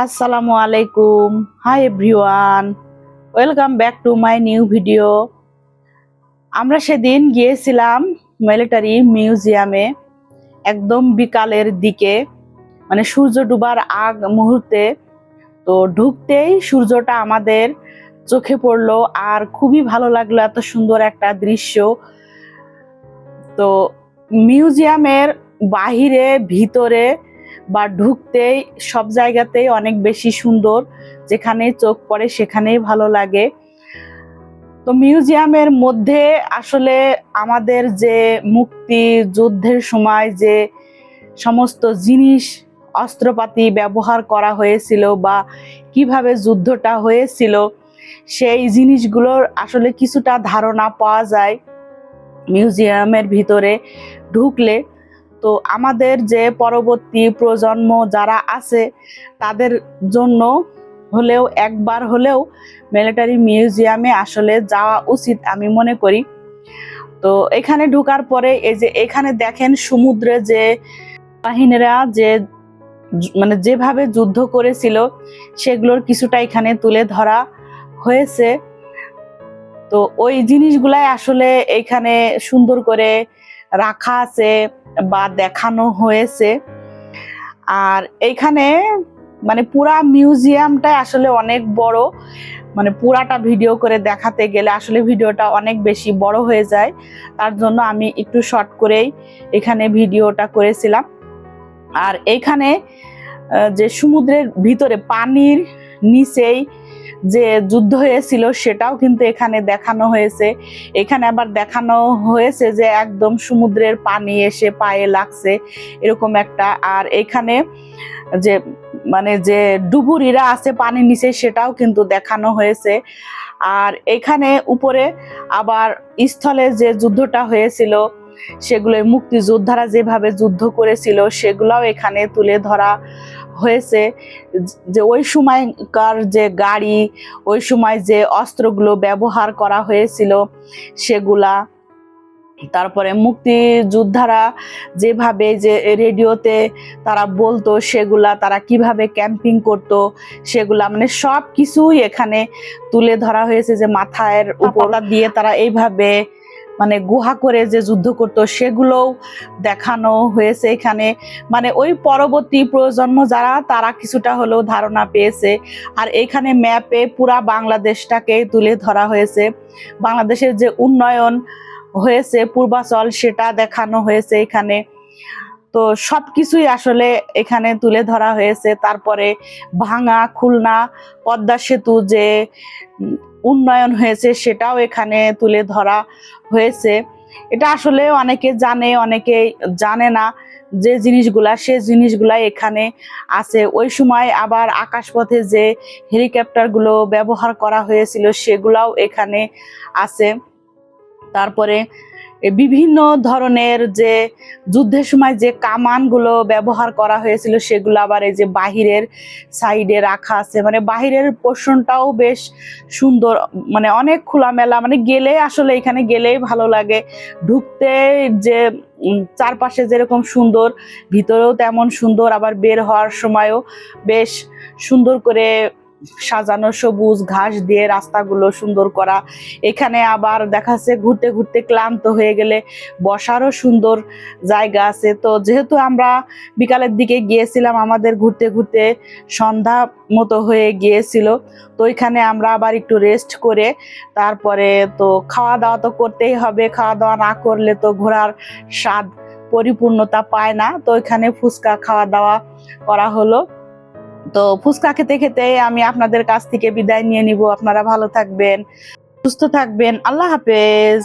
আসসালামু আলাইকুম। Hi everyone, welcome back to my new video. আমরা সেদিন গিয়েছিলাম মিলিটারি মিউজিয়ামে একদম বিকালের দিকে, মানে সূর্য ডুবার আগ মুহূর্তে। তো ঢুকতেই সূর্যটা আমাদের চোখে পড়লো আর খুবই ভালো লাগলো, এত সুন্দর একটা দৃশ্য। তো মিউজিয়ামের বাহিরে ভিতরে বা ঢুকতেই সব জায়গাতেই অনেক বেশি সুন্দর, যেখানে চোখ পড়ে সেখানেই ভালো লাগে। তো মিউজিয়ামের মধ্যে আসলে আমাদের যে মুক্তি যুদ্ধের সময় যে সমস্ত জিনিস অস্ত্রপাতি ব্যবহার করা হয়েছিল বা কিভাবে যুদ্ধটা হয়েছিল সেই জিনিসগুলোর আসলে কিছুটা ধারণা পাওয়া যায় মিউজিয়ামের ভিতরে ঢুকলে। তো আমাদের যে পরবর্তী প্রজন্ম যারা আছে তাদের জন্য হলেও একবার হলেও মিলিটারি মিউজিয়ামে আসলে যাওয়া উচিত আমি মনে করি। তো এখানে ঢোকার পরে এই যে এখানে দেখেন সমুদ্রে যে বাহিনীরা যে মানে যেভাবে যুদ্ধ করেছিল সেগুলোর কিছুটা এখানে তুলে ধরা হয়েছে। তো ওই জিনিসগুলাই আসলে এখানে সুন্দর করে রাখা আছে বা দেখানো হয়েছে। আর এইখানে মানে পুরা মিউজিয়ামটা আসলে অনেক বড়, মানে পুরাটা ভিডিও করে দেখাতে গেলে আসলে ভিডিওটা অনেক বেশি বড় হয়ে যায়। তার জন্য আমি একটু শর্ট করেই এখানে ভিডিওটা করেছিলাম। আর এইখানে যে সমুদ্রের ভিতরে পানির নিচেই যে যুদ্ধ হয়েছিল সেটাও কিন্তু এখানে দেখানো হয়েছে। এখানে আবার দেখানো হয়েছে যে একদম সমুদ্রের পানি এসে পায়ে লাগছে এরকম একটা। আর এখানে যে মানে যে ডুবুরিরা আছে পানির নিচে সেটাও কিন্তু দেখানো হয়েছে। আর এখানে উপরে আবার স্থলে যে যুদ্ধটা হয়েছিল সেগুলো মুক্তিযোদ্ধারা যেভাবে যুদ্ধ করেছিল সেগুলাও এখানে তুলে ধরা হয়েছে। যে ওই সময়কার যে গাড়ি, ওই সময় যে অস্ত্রগুলো ব্যবহার করা হয়েছিল সেগুলা, তারপরে মুক্তিযোদ্ধারা যেভাবে যে রেডিওতে তারা বলতো সেগুলা, তারা কিভাবে ক্যাম্পিং করতো সেগুলা, মানে সব কিছুই এখানে তুলে ধরা হয়েছে। যে মাথার উপর দিয়ে তারা এইভাবে মানে গুহা করে যে যুদ্ধ করতো সেগুলোও দেখানো হয়েছে এখানে। মানে ওই পরবর্তী প্রজন্ম যারা তারা কিছুটা হলেও ধারণা পেয়েছে। আর এখানে ম্যাপে পুরা বাংলাদেশটাকে তুলে ধরা হয়েছে, বাংলাদেশের যে উন্নয়ন হয়েছে পূর্বাচল সেটা দেখানো হয়েছে এখানে। তো সবকিছুই আসলে এখানে তুলে ধরা হয়েছে। তারপরে ভাঙা খুলনা পদ্মা সেতু যে উন্নয়ন হয়েছে সেটাও এখানে তুলে ধরা হয়েছে। এটা আসলে অনেকে জানে, অনেকে জানে না যে জিনিসগুলা, সে জিনিসগুলা এখানে আছে। ওই সময় আবার আকাশপথে যে হেলিকপ্টারগুলো ব্যবহার করা হয়েছিল সেগুলাও এখানে আছে। তারপরে বিভিন্ন ধরনের যে যুদ্ধের সময় যে কামানগুলো ব্যবহার করা হয়েছিল সেগুলো আবার এই যে বাহিরের সাইডে রাখা আছে। মানে বাহিরের পোর্শনটাও বেশ সুন্দর, মানে অনেক খোলামেলা, মানে গেলে আসলে এখানে গেলেই ভালো লাগে। ঢুকতে যে চারপাশে যেরকম সুন্দর ভিতরেও তেমন সুন্দর, আবার বের হওয়ার সময়ও বেশ সুন্দর করে সাজানো, সবুজ ঘাস দিয়ে রাস্তাগুলো সুন্দর করা। এখানে আবার দেখাচ্ছে ঘুরতে ঘুরতে ক্লান্ত হয়ে গেলে বসারও সুন্দর জায়গা আছে। তো যেহেতু আমরা বিকালের দিকে গিয়েছিলাম, আমাদের ঘুরতে ঘুরতে সন্ধ্যা মতো হয়ে গিয়েছিল, তো এখানে আমরা আবার একটু রেস্ট করে তারপরে তো খাওয়া দাওয়া তো করতেই হবে। খাওয়া দাওয়া না করলে তো ঘোরার স্বাদ পরিপূর্ণতা পায় না। তো এখানে ফুচকা খাওয়া দাওয়া করা হলো। তো ফুচকা খেতে খেতে আমি আপনাদের কাছ থেকে বিদায় নিয়ে নিব। আপনারা ভালো থাকবেন, সুস্থ থাকবেন। আল্লাহ হাফেজ।